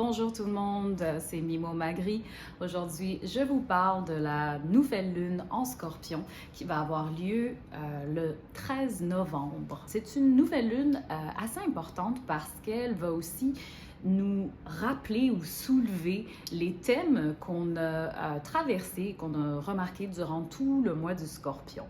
Bonjour tout le monde, c'est Mimo Magri. Aujourd'hui, je vous parle de la nouvelle lune en Scorpion qui va avoir lieu le 13 novembre. C'est une nouvelle lune assez importante parce qu'elle va aussi nous rappeler ou soulever les thèmes qu'on a traversés, qu'on a remarqués durant tout le mois du Scorpion.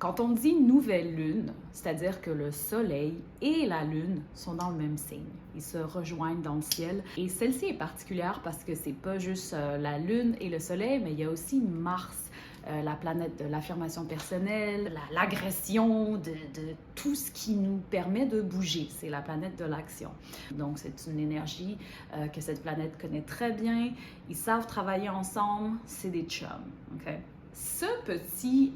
Quand on dit nouvelle lune, c'est-à-dire que le soleil et la lune sont dans le même signe. Ils se rejoignent dans le ciel. Et celle-ci est particulière parce que c'est pas juste la lune et le soleil, mais il y a aussi Mars, la planète de l'affirmation personnelle, l'agression, de tout ce qui nous permet de bouger. C'est la planète de l'action. Donc, c'est une énergie que cette planète connaît très bien. Ils savent travailler ensemble. C'est des chums. OK? Ce petit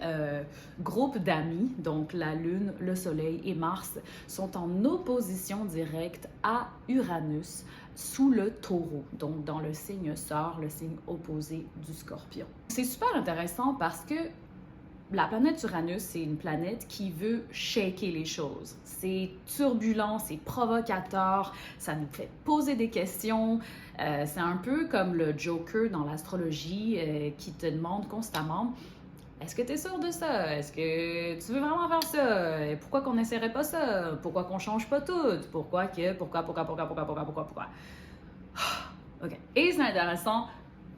groupe d'amis, donc la Lune, le Soleil et Mars, sont en opposition directe à Uranus sous le Taureau, donc dans le signe sœur, le signe opposé du Scorpion. C'est super intéressant parce que la planète Uranus, c'est une planète qui veut shaker les choses. C'est turbulent, c'est provocateur, ça nous fait poser des questions. C'est un peu comme le Joker dans l'astrologie qui te demande constamment est-ce que tu es sûr de ça? Est-ce que tu veux vraiment faire ça? Pourquoi qu'on n'essaierait pas ça? Pourquoi qu'on change pas tout? Pourquoi? OK. Et c'est intéressant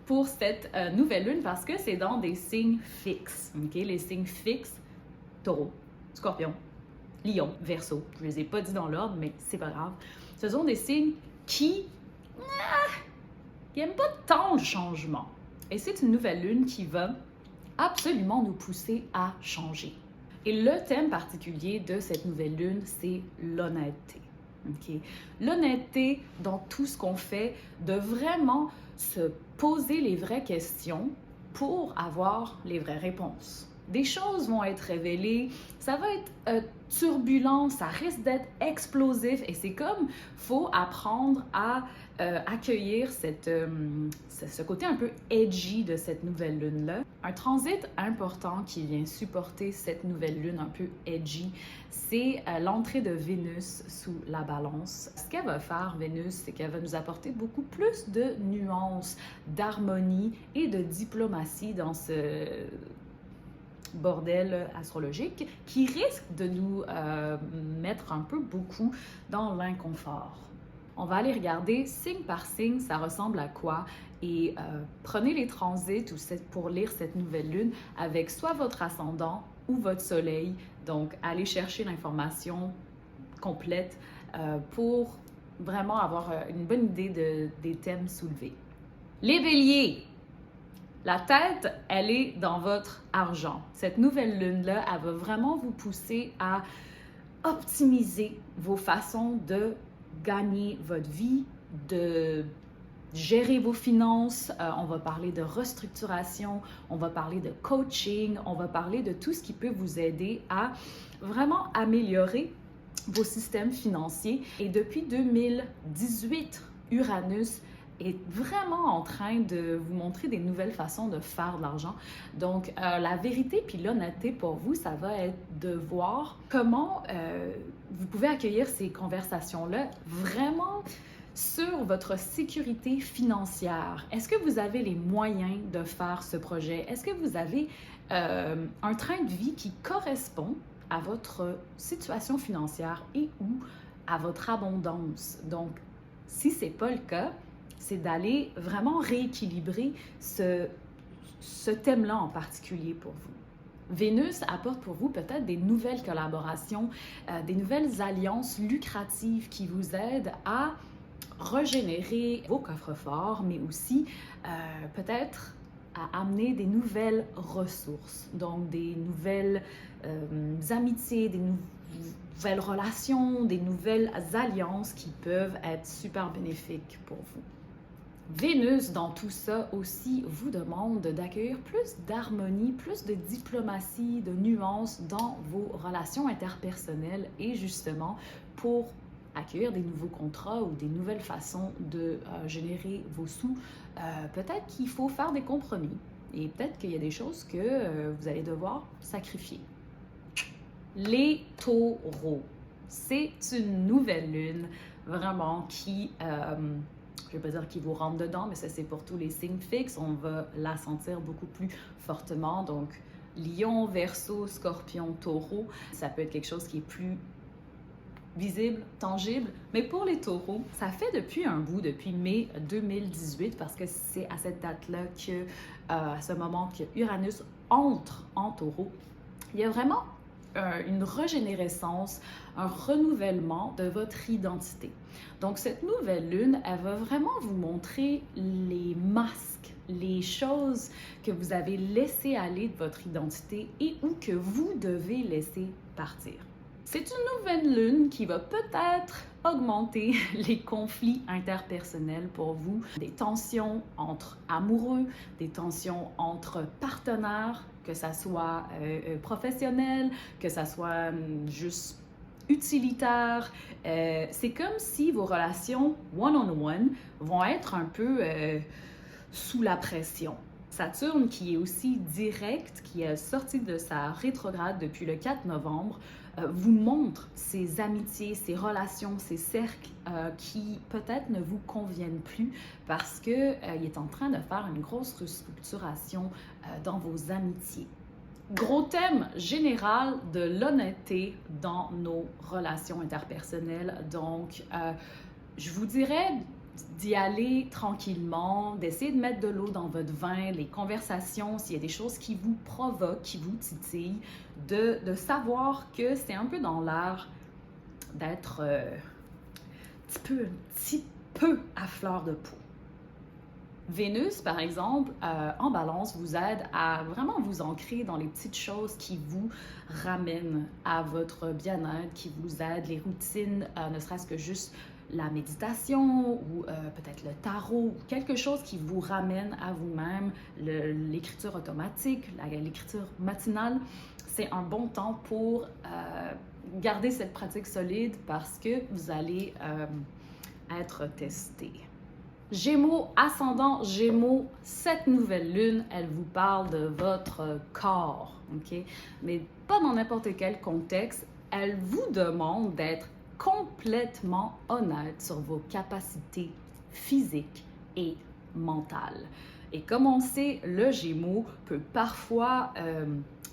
pour cette nouvelle lune parce que c'est dans des signes fixes. Okay? Les signes fixes, Taureau, Scorpion, Lion, Verseau. Je ne les ai pas dit dans l'ordre, mais c'est pas grave. Ce sont des signes qui n'aiment pas tant le changement. Et c'est une nouvelle lune qui va absolument nous pousser à changer. Et le thème particulier de cette nouvelle lune, c'est l'honnêteté. Okay? L'honnêteté dans tout ce qu'on fait, de vraiment se poser les vraies questions pour avoir les vraies réponses. Des choses vont être révélées, ça va être turbulent, ça risque d'être explosif et c'est comme, faut apprendre à accueillir ce côté un peu edgy de cette nouvelle lune-là. Un transit important qui vient supporter cette nouvelle lune un peu edgy, c'est l'entrée de Vénus sous la balance. Ce qu'elle va faire, Vénus, c'est qu'elle va nous apporter beaucoup plus de nuances, d'harmonie et de diplomatie dans ce bordel astrologique qui risque de nous mettre un peu beaucoup dans l'inconfort. On va aller regarder signe par signe, ça ressemble à quoi et prenez les transits pour lire cette nouvelle lune avec soit votre ascendant ou votre soleil. Donc, allez chercher l'information complète pour vraiment avoir une bonne idée des thèmes soulevés. Les béliers! La tête, elle est dans votre argent. Cette nouvelle lune-là, elle va vraiment vous pousser à optimiser vos façons de gagner votre vie, de gérer vos finances. On va parler de restructuration, on va parler de coaching, on va parler de tout ce qui peut vous aider à vraiment améliorer vos systèmes financiers. Et depuis 2018, Uranus est vraiment en train de vous montrer des nouvelles façons de faire de l'argent. Donc, la vérité puis l'honnêteté pour vous, ça va être de voir comment vous pouvez accueillir ces conversations-là vraiment sur votre sécurité financière. Est-ce que vous avez les moyens de faire ce projet? Est-ce que vous avez un train de vie qui correspond à votre situation financière et ou à votre abondance? Donc, si ce n'est pas le cas, c'est d'aller vraiment rééquilibrer ce thème-là en particulier pour vous. Vénus apporte pour vous peut-être des nouvelles collaborations, des nouvelles alliances lucratives qui vous aident à régénérer vos coffres-forts, mais aussi peut-être à amener des nouvelles ressources, donc des nouvelles amitiés, des nouvelles relations, des nouvelles alliances qui peuvent être super bénéfiques pour vous. Vénus, dans tout ça aussi, vous demande d'accueillir plus d'harmonie, plus de diplomatie, de nuances dans vos relations interpersonnelles et justement pour accueillir des nouveaux contrats ou des nouvelles façons de générer vos sous. Peut-être qu'il faut faire des compromis et peut-être qu'il y a des choses que vous allez devoir sacrifier. Les taureaux, c'est une nouvelle lune vraiment qui Je ne vais pas dire qu'il vous rentre dedans, mais ça c'est pour tous les signes fixes. On va la sentir beaucoup plus fortement. Donc, Lion, Verseau, Scorpion, Taureau, ça peut être quelque chose qui est plus visible, tangible. Mais pour les taureaux, ça fait depuis un bout, depuis mai 2018, parce que c'est à cette date-là que, à ce moment que Uranus entre en taureau, il y a vraiment une régénérescence, un renouvellement de votre identité. Donc, cette nouvelle lune, elle va vraiment vous montrer les masques, les choses que vous avez laissées aller de votre identité et ou que vous devez laisser partir. C'est une nouvelle lune qui va peut-être augmenter les conflits interpersonnels pour vous, des tensions entre amoureux, des tensions entre partenaires, que ça soit professionnel, que ça soit juste utilitaire. C'est comme si vos relations one-on-one vont être un peu sous la pression. Saturne, qui est aussi direct, qui est sorti de sa rétrograde depuis le 4 novembre, vous montre ces amitiés, ces relations, ces cercles qui peut-être ne vous conviennent plus parce qu'il est en train de faire une grosse restructuration dans vos amitiés. Gros thème général de l'honnêteté dans nos relations interpersonnelles. Donc, je vous dirais d'y aller tranquillement, d'essayer de mettre de l'eau dans votre vin, les conversations, s'il y a des choses qui vous provoquent, qui vous titillent, de savoir que c'est un peu dans l'air d'être un petit peu à fleur de peau. Vénus, par exemple, en balance, vous aide à vraiment vous ancrer dans les petites choses qui vous ramènent à votre bien-être, qui vous aident, les routines, ne serait-ce que juste la méditation ou peut-être le tarot, ou quelque chose qui vous ramène à vous-même, l'écriture automatique, l'écriture matinale. C'est un bon temps pour garder cette pratique solide parce que vous allez être testé. Gémeaux, ascendant Gémeaux, cette nouvelle lune, elle vous parle de votre corps, ok? Mais pas dans n'importe quel contexte. Elle vous demande d'être complètement honnête sur vos capacités physiques et mentales. Et comme on sait, le Gémeaux peut parfois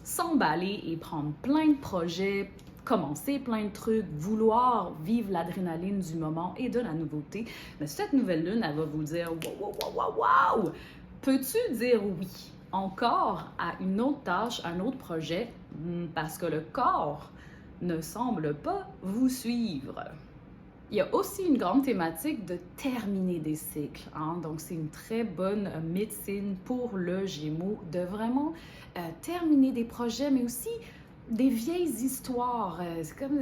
s'emballer et prendre plein de projets, commencer plein de trucs, vouloir vivre l'adrénaline du moment et de la nouveauté. Mais cette nouvelle lune, elle va vous dire « Wow, wow, wow, wow! Peux-tu dire oui encore à une autre tâche, à un autre projet? Parce que le corps ne semble pas vous suivre. » Il y a aussi une grande thématique de terminer des cycles. Hein? Donc, c'est une très bonne médecine pour le Gémeaux de vraiment terminer des projets, mais aussi des vieilles histoires. C'est comme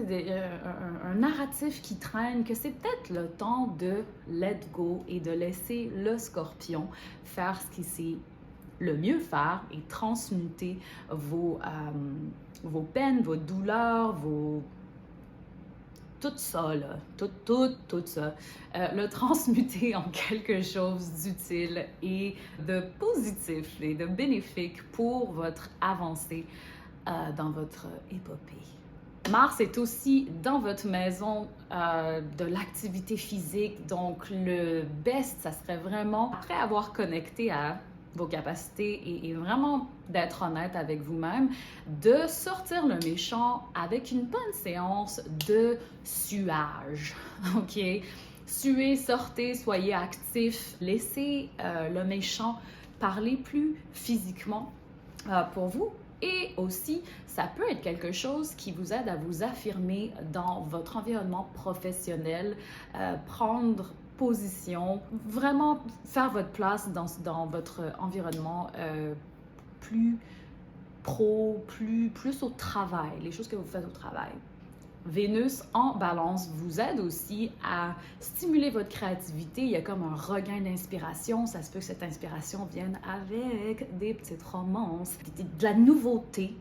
un narratif qui traîne, que c'est peut-être le temps de let go et de laisser le Scorpion faire ce qu'il sait le mieux faire et transmuter vos peines, vos douleurs, tout ça, là, tout ça, le transmuter en quelque chose d'utile et de positif et de bénéfique pour votre avancée dans votre épopée. Mars est aussi dans votre maison de l'activité physique, donc le best, ça serait vraiment, après avoir connecté à vos capacités et vraiment d'être honnête avec vous-même, de sortir le méchant avec une bonne séance de suage, ok? Suez, sortez, soyez actifs, laissez le méchant parler plus physiquement pour vous. Et aussi, ça peut être quelque chose qui vous aide à vous affirmer dans votre environnement professionnel, prendre position, vraiment faire votre place dans votre environnement plus pro, plus au travail, les choses que vous faites au travail. Vénus en balance vous aide aussi à stimuler votre créativité. Il y a comme un regain d'inspiration. Ça se peut que cette inspiration vienne avec des petites romances, de la nouveauté.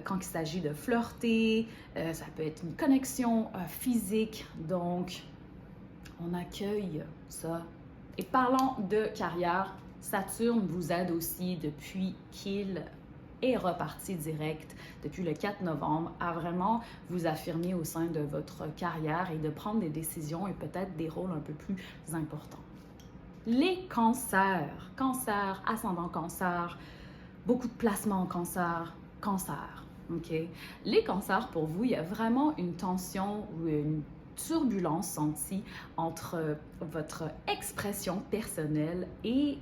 Quand il s'agit de flirter, ça peut être une connexion physique. Donc, on accueille ça. Et parlant de carrière, Saturne vous aide aussi depuis qu'il est reparti direct depuis le 4 novembre à vraiment vous affirmer au sein de votre carrière et de prendre des décisions et peut-être des rôles un peu plus importants. Les cancers, cancer, ascendant cancer, beaucoup de placements en cancer, cancer. OK? Les cancers, pour vous, il y a vraiment une tension ou une turbulence sentie entre votre expression personnelle et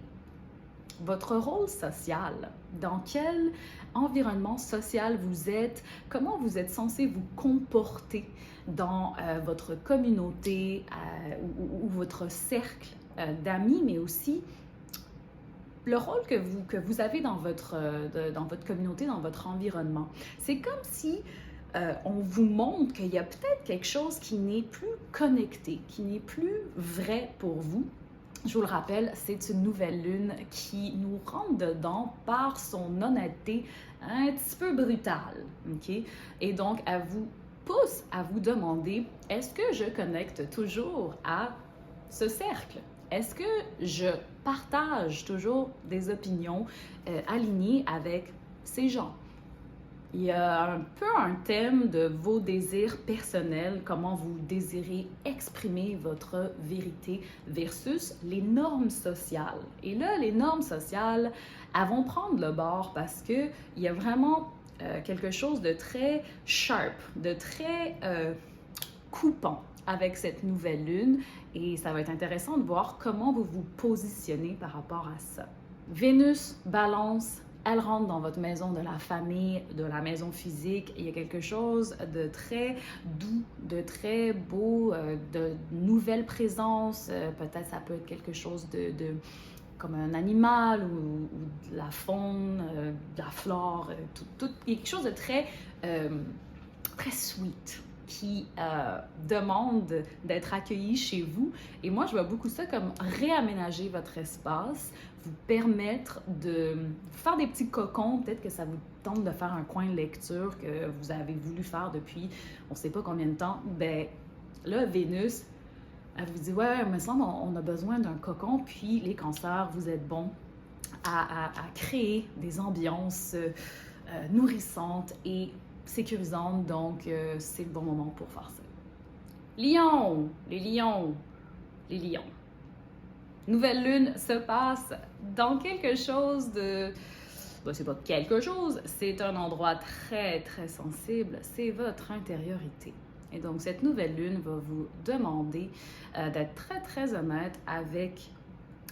votre rôle social. Dans quel environnement social vous êtes, comment vous êtes censé vous comporter dans votre communauté ou votre cercle d'amis, mais aussi le rôle que vous avez dans dans votre communauté, dans votre environnement. C'est comme si on vous montre qu'il y a peut-être quelque chose qui n'est plus connecté, qui n'est plus vrai pour vous. Je vous le rappelle, c'est une nouvelle lune qui nous rentre dedans par son honnêteté un petit peu brutale. OK? Et donc, elle vous pousse à vous demander, est-ce que je connecte toujours à ce cercle? Est-ce que je partage toujours des opinions alignées avec ces gens? Il y a un peu un thème de vos désirs personnels, comment vous désirez exprimer votre vérité versus les normes sociales. Et là, les normes sociales, elles vont prendre le bord parce qu'il y a vraiment quelque chose de très sharp, de très coupant avec cette nouvelle lune et ça va être intéressant de voir comment vous vous positionnez par rapport à ça. Vénus, Balance, elle rentre dans votre maison de la famille, de la maison physique. Il y a quelque chose de très doux, de très beau, de nouvelle présence. Peut-être ça peut être quelque chose comme un animal ou de la faune, de la flore, quelque chose de très, très sweet qui demande d'être accueilli chez vous. Et moi, je vois beaucoup ça comme réaménager votre espace, vous permettre de faire des petits cocons. Peut-être que ça vous tente de faire un coin de lecture que vous avez voulu faire depuis on ne sait pas combien de temps. Ben là, Vénus, elle vous dit, ouais, il me semble on a besoin d'un cocon. Puis les cancers, vous êtes bons à créer des ambiances nourrissantes et sécurisante, donc c'est le bon moment pour faire ça. Lion, les lions, les lions. Nouvelle lune se passe dans quelque chose de... Ben, c'est pas quelque chose, c'est un endroit très, très sensible, c'est votre intériorité. Et donc, cette nouvelle lune va vous demander d'être très, très honnête avec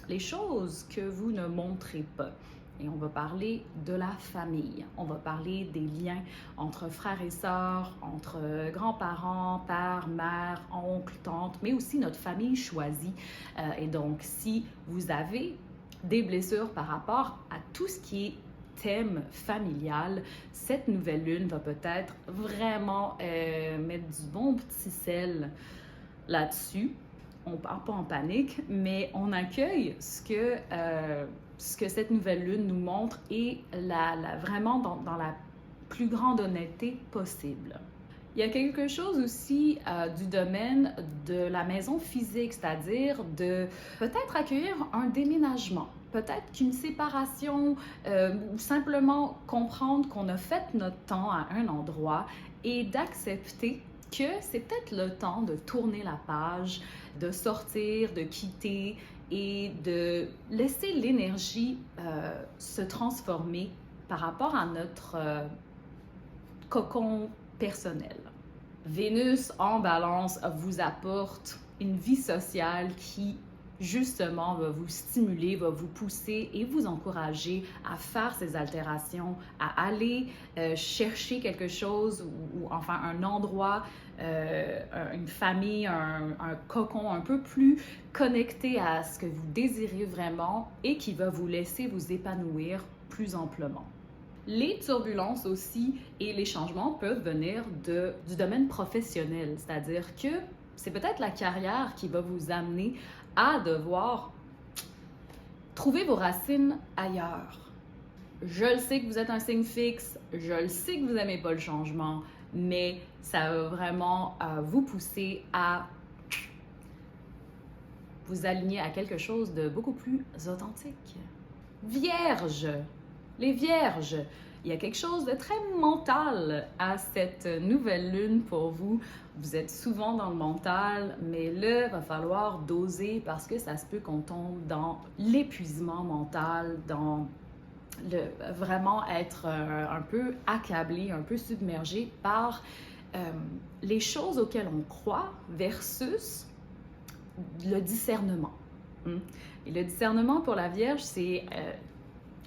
les choses que vous ne montrez pas. Et on va parler de la famille. On va parler des liens entre frères et sœurs, entre grands-parents, père, mère, oncle, tante, mais aussi notre famille choisie. Et donc, si vous avez des blessures par rapport à tout ce qui est thème familial, cette nouvelle lune va peut-être vraiment mettre du bon petit sel là-dessus. On ne part pas en panique, mais on accueille ce que cette nouvelle lune nous montre et vraiment dans la plus grande honnêteté possible. Il y a quelque chose aussi du domaine de la maison physique, c'est-à-dire de peut-être accueillir un déménagement, peut-être qu'une séparation ou simplement comprendre qu'on a fait notre temps à un endroit et d'accepter que c'est peut-être le temps de tourner la page, de sortir, de quitter et de laisser l'énergie se transformer par rapport à notre cocon personnel. Vénus en balance vous apporte une vie sociale qui justement va vous stimuler, va vous pousser et vous encourager à faire ces altérations, à aller chercher quelque chose ou enfin un endroit, une famille, un cocon un peu plus connecté à ce que vous désirez vraiment et qui va vous laisser vous épanouir plus amplement. Les turbulences aussi et les changements peuvent venir du domaine professionnel, c'est-à-dire que c'est peut-être la carrière qui va vous amener à devoir trouver vos racines ailleurs. Je le sais que vous êtes un signe fixe, je le sais que vous n'aimez pas le changement, mais ça va vraiment vous pousser à vous aligner à quelque chose de beaucoup plus authentique. Vierge, les vierges, Il y a quelque chose de très mental à cette nouvelle lune pour vous. Vous êtes souvent dans le mental, mais là, il va falloir doser parce que ça se peut qu'on tombe dans l'épuisement mental, dans vraiment être un peu accablé, un peu submergé par les choses auxquelles on croit versus le discernement. Et le discernement pour la Vierge, c'est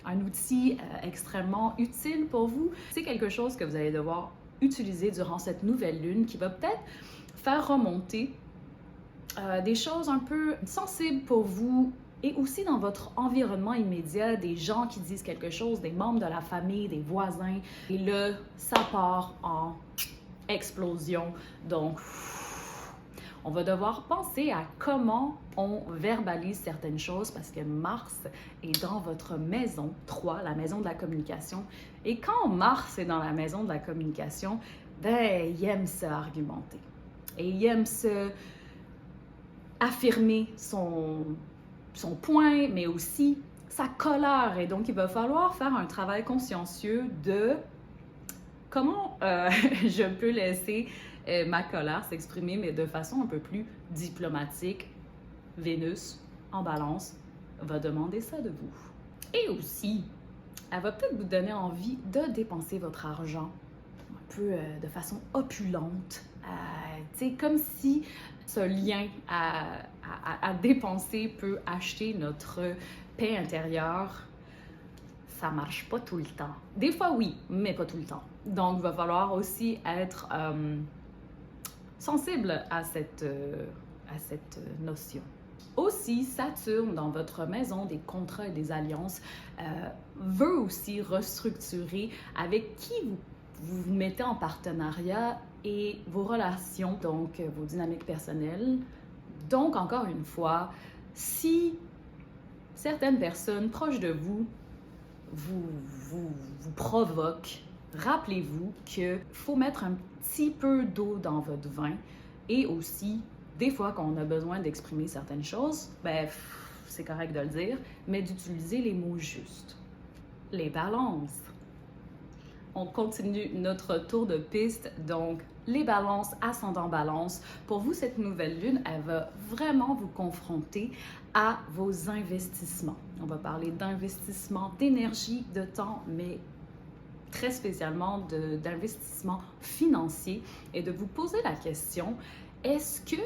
un outil extrêmement utile pour vous. C'est quelque chose que vous allez devoir utiliser durant cette nouvelle lune qui va peut-être faire remonter des choses un peu sensibles pour vous et aussi dans votre environnement immédiat, des gens qui disent quelque chose, des membres de la famille, des voisins. Et là, ça part en explosion. Donc, on va devoir penser à comment on verbalise certaines choses parce que Mars est dans votre maison 3, la maison de la communication. Et quand Mars est dans la maison de la communication, ben, il aime se argumenter. Et il aime se affirmer son point, mais aussi sa colère. Et donc, il va falloir faire un travail consciencieux de comment je peux laisser ma colère s'exprimer, mais de façon un peu plus diplomatique. Vénus, en balance, va demander ça de vous. Et aussi, elle va peut-être vous donner envie de dépenser votre argent un peu de façon opulente. Comme si ce lien à dépenser peut acheter notre paix intérieure. Ça marche pas tout le temps. Des fois, oui, mais pas tout le temps. Donc, il va falloir aussi être sensible à cette notion. Aussi, Saturne, dans votre maison des contrats et des alliances, veut aussi restructurer avec qui vous mettez en partenariat et vos relations, donc vos dynamiques personnelles. Donc, encore une fois, si certaines personnes proches de vous vous provoquent, rappelez-vous qu'il faut mettre un petit peu d'eau dans votre vin et aussi, des fois qu'on a besoin d'exprimer certaines choses, ben, c'est correct de le dire, mais d'utiliser les mots justes. Les balances. On continue notre tour de piste, donc les balances, ascendant balance. Pour vous, cette nouvelle lune, elle va vraiment vous confronter à vos investissements. On va parler d'investissement, d'énergie, de temps, mais très spécialement d'investissement financier et de vous poser la question, est-ce que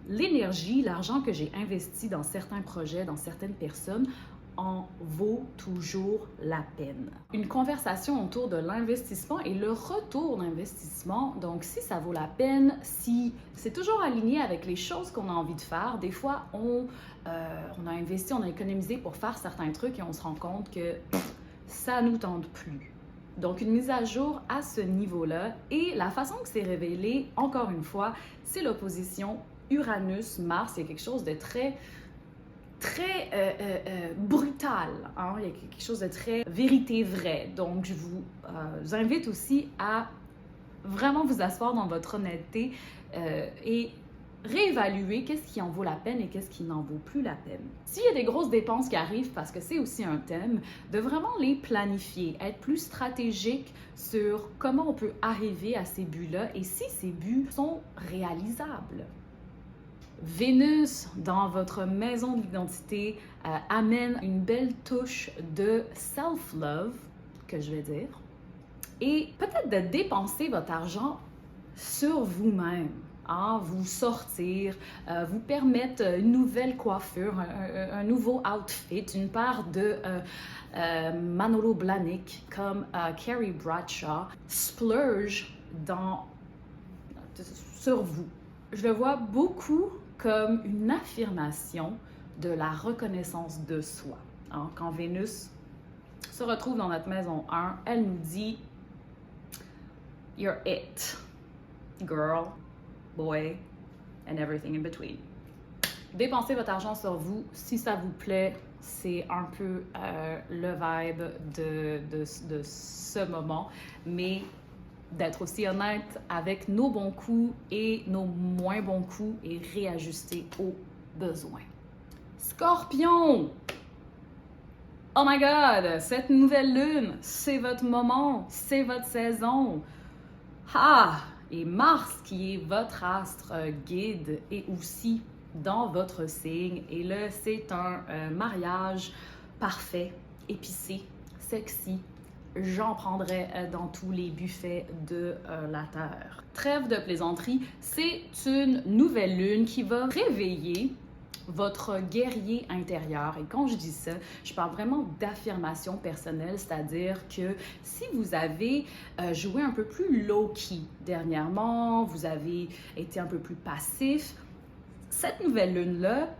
l'énergie, l'argent que j'ai investi dans certains projets, dans certaines personnes, en vaut toujours la peine. Une conversation autour de l'investissement et le retour d'investissement. Donc, si ça vaut la peine, si c'est toujours aligné avec les choses qu'on a envie de faire. Des fois, on a investi, on a économisé pour faire certains trucs et on se rend compte que ça ne nous tente plus. Donc, une mise à jour à ce niveau-là. Et la façon que c'est révélé, encore une fois, c'est l'opposition Uranus-Mars. Il y a quelque chose de très brutal, hein? Il y a quelque chose de très vérité vraie. Donc, je vous invite aussi à vraiment vous asseoir dans votre honnêteté et réévaluer qu'est-ce qui en vaut la peine et qu'est-ce qui n'en vaut plus la peine. S'il y a des grosses dépenses qui arrivent, parce que c'est aussi un thème, de vraiment les planifier, être plus stratégique sur comment on peut arriver à ces buts-là et si ces buts sont réalisables. Vénus, dans votre maison d'identité, amène une belle touche de self-love, que je vais dire, et peut-être de dépenser votre argent sur vous-même, hein, vous sortir, vous permettre une nouvelle coiffure, un nouveau outfit, une paire de Manolo Blahnik comme Carrie Bradshaw, splurge sur vous. Je le vois beaucoup comme une affirmation de la reconnaissance de soi. Hein? Quand Vénus se retrouve dans notre maison 1, elle nous dit « You're it, girl, boy, and everything in between ». Dépensez votre argent sur vous, si ça vous plaît, c'est un peu le vibe de ce moment, mais d'être aussi honnête avec nos bons coups et nos moins bons coups et réajuster aux besoins. Scorpion! Oh my God, cette nouvelle lune, c'est votre moment, c'est votre saison. Ah, et Mars, qui est votre astre guide, est aussi dans votre signe. Et là, c'est un mariage parfait, épicé, sexy. J'en prendrais dans tous les buffets de la Terre. Trêve de plaisanterie, c'est une nouvelle lune qui va réveiller votre guerrier intérieur. Et quand je dis ça, je parle vraiment d'affirmation personnelle, c'est-à-dire que si vous avez joué un peu plus low-key dernièrement, vous avez été un peu plus passif, cette nouvelle lune-là,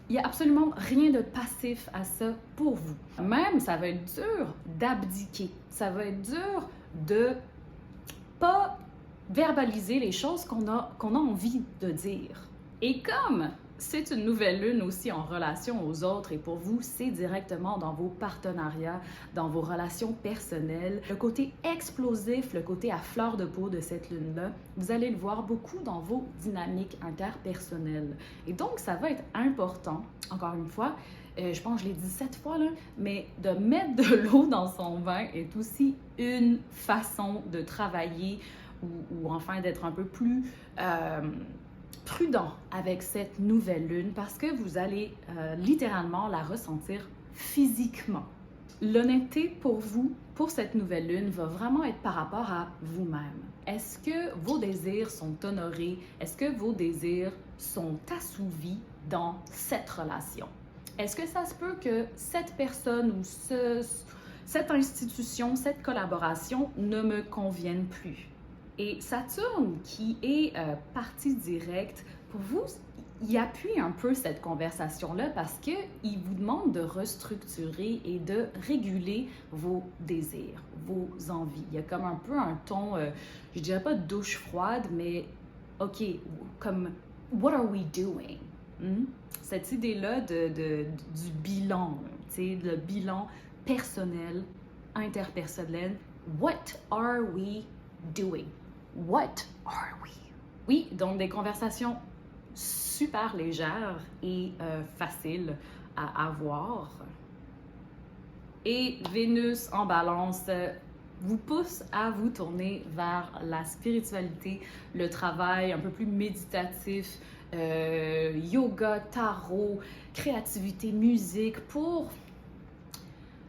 il n'y a absolument rien de passif à ça pour vous. Même, ça va être dur d'abdiquer. Ça va être dur de pas verbaliser les choses qu'on a envie de dire. Et comme c'est une nouvelle lune aussi en relation aux autres et pour vous, c'est directement dans vos partenariats, dans vos relations personnelles. Le côté explosif, le côté à fleur de peau de cette lune-là, vous allez le voir beaucoup dans vos dynamiques interpersonnelles. Et donc, ça va être important, encore une fois, je pense que je l'ai dit 7 fois, là, mais de mettre de l'eau dans son vin est aussi une façon de travailler ou enfin d'être un peu plus prudent avec cette nouvelle lune parce que vous allez littéralement la ressentir physiquement. L'honnêteté pour vous, pour cette nouvelle lune, va vraiment être par rapport à vous-même. Est-ce que vos désirs sont honorés? Est-ce que vos désirs sont assouvis dans cette relation? Est-ce que ça se peut que cette personne ou cette institution, cette collaboration ne me convienne plus? Et Saturne, qui est partie directe, pour vous, il appuie un peu cette conversation-là parce qu'il vous demande de restructurer et de réguler vos désirs, vos envies. Il y a comme un peu un ton, je dirais pas de douche froide, mais OK, comme « what are we doing? » Cette idée-là du bilan, tu sais, le bilan personnel, interpersonnel. What are we doing? What are we? Oui, donc des conversations super légères et faciles à avoir. Et Vénus en balance vous pousse à vous tourner vers la spiritualité, le travail un peu plus méditatif, yoga, tarot, créativité, musique, pour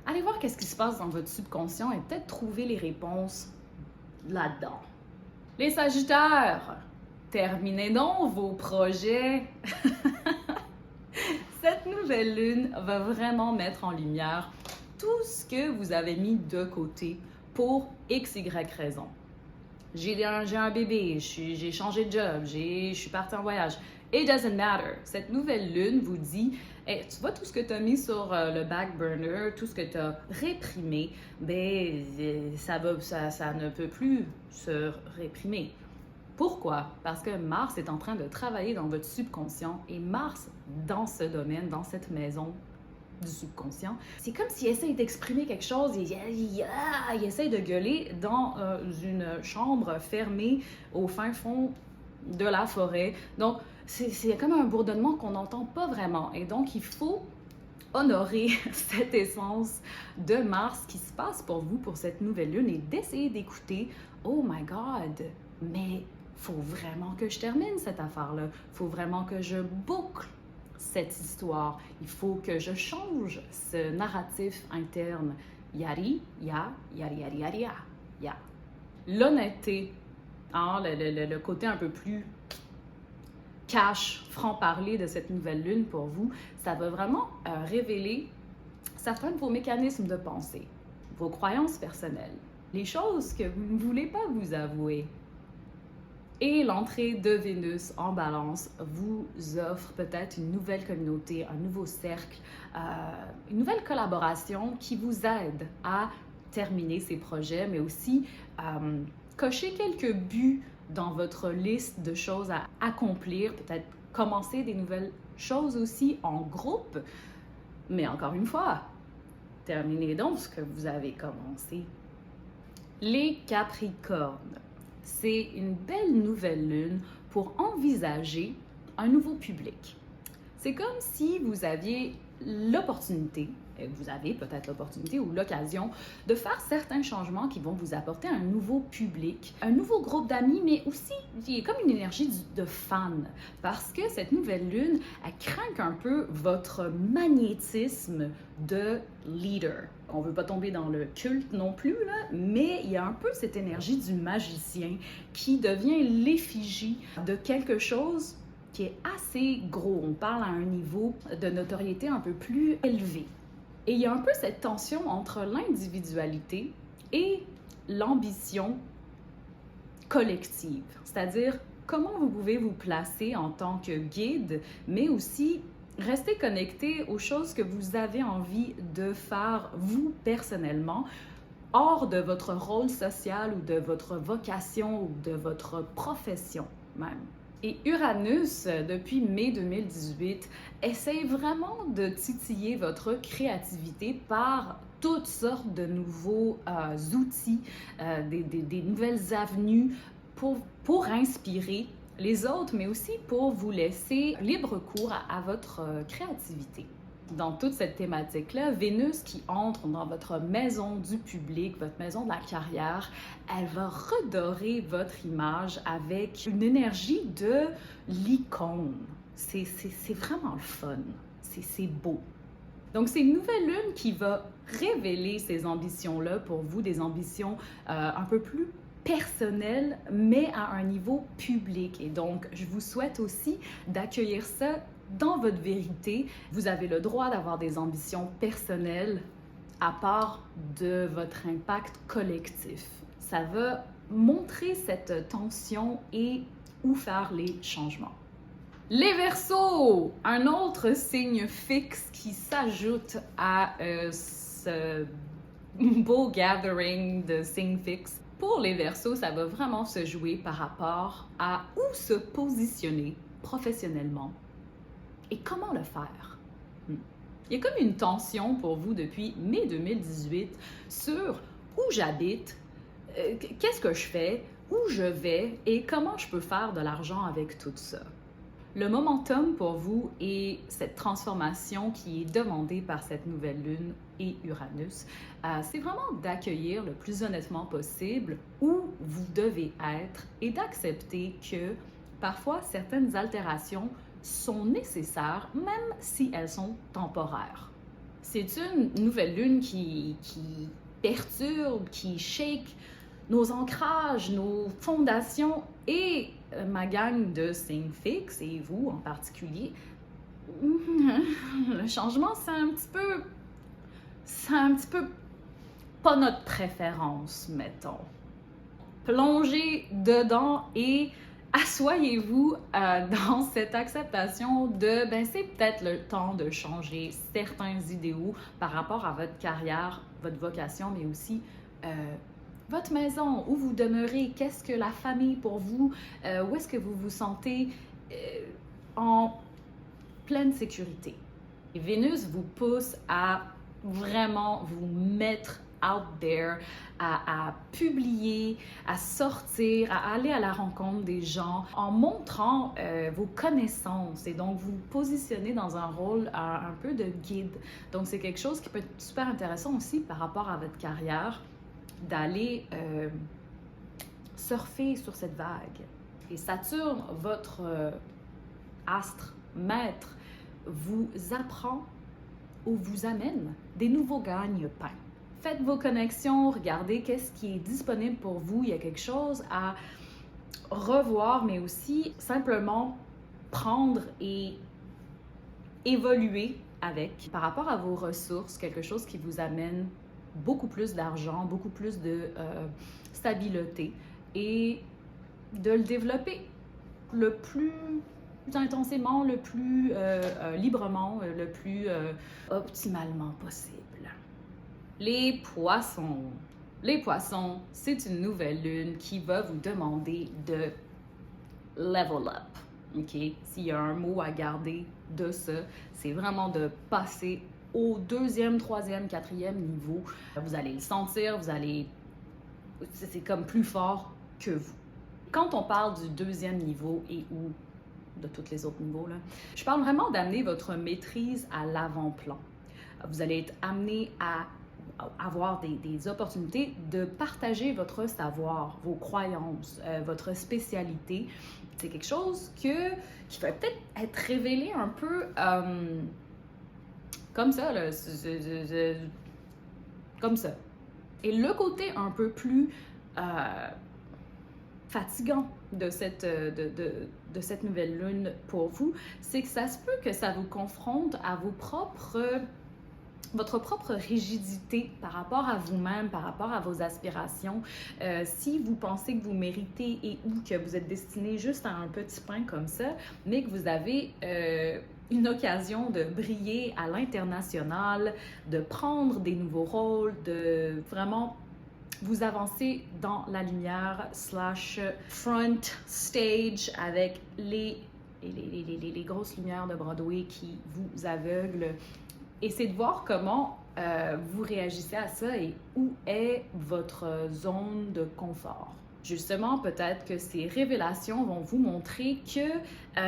aller voir qu'est-ce qui se passe dans votre subconscient et peut-être trouver les réponses là-dedans. Les Sagittaires, terminez donc vos projets. Cette nouvelle lune va vraiment mettre en lumière tout ce que vous avez mis de côté pour X, Y raison. J'ai un bébé, j'ai changé de job, je suis partie en voyage. It doesn't matter. Cette nouvelle lune vous dit, hey, tu vois tout ce que tu as mis sur le back burner, tout ce que tu as réprimé, ben ça ne peut plus se réprimer. Pourquoi? Parce que Mars est en train de travailler dans votre subconscient et Mars, dans ce domaine, dans cette maison du subconscient, c'est comme s'il essaye d'exprimer quelque chose, il essaye de gueuler dans une chambre fermée au fin fond de la forêt. Donc, c'est comme un bourdonnement qu'on n'entend pas vraiment. Et donc, il faut honorer cette essence de Mars qui se passe pour vous pour cette nouvelle lune et d'essayer d'écouter « Oh my God, mais faut vraiment que je termine cette affaire-là. Faut vraiment que je boucle cette histoire. Il faut que je change ce narratif interne. Yari, ya, yari, yari, yari, ya, ya. » L'honnêteté, hein, le côté un peu plus cash, franc-parler de cette nouvelle lune pour vous, ça va vraiment révéler certains de vos mécanismes de pensée, vos croyances personnelles, les choses que vous ne voulez pas vous avouer. Et l'entrée de Vénus en balance vous offre peut-être une nouvelle communauté, un nouveau cercle, une nouvelle collaboration qui vous aide à terminer ces projets, mais aussi cocher quelques buts dans votre liste de choses à accomplir, peut-être commencer des nouvelles choses aussi en groupe. Mais encore une fois, terminez donc ce que vous avez commencé. Les Capricornes. C'est une belle nouvelle lune pour envisager un nouveau public. C'est comme si vous aviez l'opportunité, vous avez peut-être l'opportunité ou l'occasion de faire certains changements qui vont vous apporter un nouveau public, un nouveau groupe d'amis, mais aussi il y a comme une énergie de fan parce que cette nouvelle lune, elle craint un peu votre magnétisme de leader. On ne veut pas tomber dans le culte non plus, là, mais il y a un peu cette énergie du magicien qui devient l'effigie de quelque chose qui est assez gros. On parle à un niveau de notoriété un peu plus élevé. Et il y a un peu cette tension entre l'individualité et l'ambition collective. C'est-à-dire, comment vous pouvez vous placer en tant que guide, mais aussi rester connecté aux choses que vous avez envie de faire vous personnellement, hors de votre rôle social ou de votre vocation ou de votre profession même. Et Uranus, depuis mai 2018, essaye vraiment de titiller votre créativité par toutes sortes de nouveaux outils, des nouvelles avenues pour inspirer les autres, mais aussi pour vous laisser libre cours à votre créativité. Dans toute cette thématique-là, Vénus qui entre dans votre maison du public, votre maison de la carrière, elle va redorer votre image avec une énergie de l'icône. C'est vraiment le fun. C'est beau. Donc, c'est une nouvelle lune qui va révéler ces ambitions-là pour vous, des ambitions un peu plus personnelles, mais à un niveau public. Et donc, je vous souhaite aussi d'accueillir ça dans votre vérité. Vous avez le droit d'avoir des ambitions personnelles à part de votre impact collectif. Ça va montrer cette tension et où faire les changements. Les Verseaux, un autre signe fixe qui s'ajoute à ce beau gathering de signes fixes. Pour les Verseaux, ça va vraiment se jouer par rapport à où se positionner professionnellement et comment le faire. Il y a comme une tension pour vous depuis mai 2018 sur où j'habite, qu'est-ce que je fais, où je vais et comment je peux faire de l'argent avec tout ça. Le momentum pour vous et cette transformation qui est demandée par cette nouvelle lune et Uranus, c'est vraiment d'accueillir le plus honnêtement possible où vous devez être et d'accepter que parfois certaines altérations sont nécessaires, même si elles sont temporaires. C'est une nouvelle lune qui perturbe, qui shake nos ancrages, nos fondations et ma gang de signes fixes, et vous en particulier. Le changement, c'est un petit peu pas notre préférence, mettons. Plongez dedans et assoyez-vous dans cette acceptation de, c'est peut-être le temps de changer certains idéaux par rapport à votre carrière, votre vocation, mais aussi votre maison, où vous demeurez, qu'est-ce que la famille pour vous, où est-ce que vous vous sentez en pleine sécurité. Et Vénus vous pousse à vraiment vous mettre out there, à publier, à sortir, à aller à la rencontre des gens en montrant vos connaissances et donc vous positionnez dans un rôle un peu de guide. Donc c'est quelque chose qui peut être super intéressant aussi par rapport à votre carrière, d'aller surfer sur cette vague. Et Saturne, votre astre maître, vous apprend ou vous amène des nouveaux gagne-pains. Faites vos connexions, regardez qu'est-ce qui est disponible pour vous. Il y a quelque chose à revoir, mais aussi simplement prendre et évoluer avec par rapport à vos ressources, quelque chose qui vous amène beaucoup plus d'argent, beaucoup plus de stabilité et de le développer le plus intensément, le plus librement, le plus optimalement possible. Les poissons. Les poissons, c'est une nouvelle lune qui va vous demander de level up. OK? S'il y a un mot à garder de ça, c'est vraiment de passer au 2e, 3e, 4e niveau. Vous allez le sentir, c'est comme plus fort que vous. Quand on parle du 2e niveau et où de tous les autres niveaux, là. Je parle vraiment d'amener votre maîtrise à l'avant-plan. Vous allez être amené à avoir des opportunités de partager votre savoir, vos croyances, votre spécialité. C'est quelque chose qui va peut-être être révélé un peu comme ça, là, comme ça. Et le côté un peu plus fatigant de cette nouvelle lune pour vous, c'est que ça se peut que ça vous confronte à votre propre rigidité par rapport à vous-même, par rapport à vos aspirations. Si vous pensez que vous méritez et ou que vous êtes destiné juste à un petit pain comme ça, mais que vous avez une occasion de briller à l'international, de prendre des nouveaux rôles, de vraiment vous avancer dans la lumière / front stage avec les grosses lumières de Broadway qui vous aveuglent. Et c'est de voir comment vous réagissez à ça et où est votre zone de confort. Justement, peut-être que ces révélations vont vous montrer que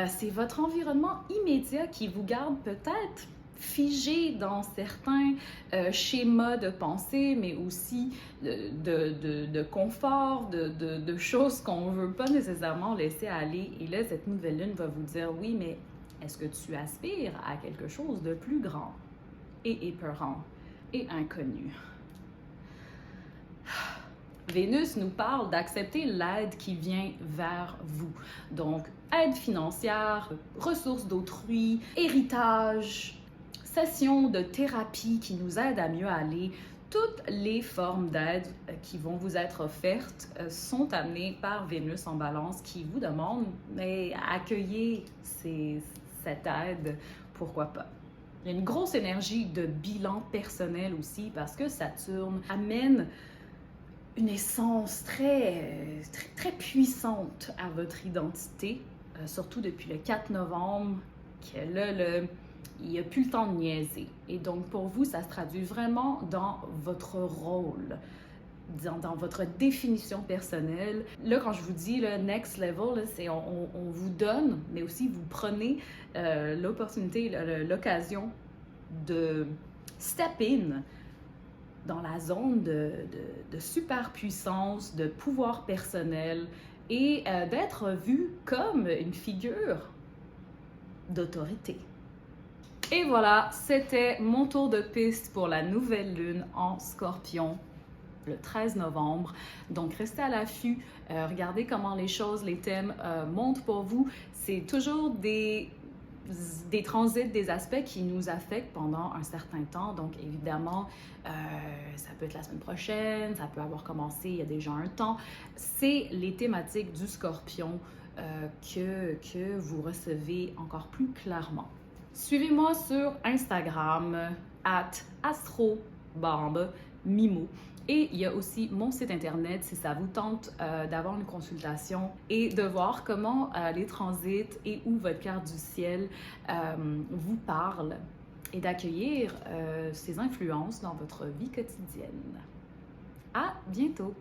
c'est votre environnement immédiat qui vous garde peut-être figé dans certains schémas de pensée, mais aussi de confort, de choses qu'on ne veut pas nécessairement laisser aller. Et là, cette nouvelle lune va vous dire, oui, mais est-ce que tu aspires à quelque chose de plus grand et épeurant et inconnu? Vénus nous parle d'accepter l'aide qui vient vers vous. Donc, aide financière, ressources d'autrui, héritage, sessions de thérapie qui nous aident à mieux aller. Toutes les formes d'aide qui vont vous être offertes sont amenées par Vénus en Balance qui vous demande mais accueillez cette aide, pourquoi pas. Il y a une grosse énergie de bilan personnel aussi parce que Saturne amène une essence très puissante à votre identité, surtout depuis le 4 novembre, que là, il n'y a plus le temps de niaiser. Et donc, pour vous, ça se traduit vraiment dans votre rôle, dans votre définition personnelle. Là, quand je vous dis le next level, là, c'est on vous donne, mais aussi vous prenez l'opportunité, l'occasion de step in dans la zone de superpuissance, de pouvoir personnel et d'être vu comme une figure d'autorité. Et voilà, c'était mon tour de piste pour la nouvelle lune en Scorpion le 13 novembre. Donc, restez à l'affût, regardez comment les choses, les thèmes montent pour vous. C'est toujours des transits, des aspects qui nous affectent pendant un certain temps. Donc, évidemment, ça peut être la semaine prochaine, ça peut avoir commencé il y a déjà un temps. C'est les thématiques du Scorpion que vous recevez encore plus clairement. Suivez-moi sur Instagram, @astrobambemimo. Et il y a aussi mon site internet si ça vous tente d'avoir une consultation et de voir comment les transits et où votre carte du ciel vous parle et d'accueillir ces influences dans votre vie quotidienne. À bientôt!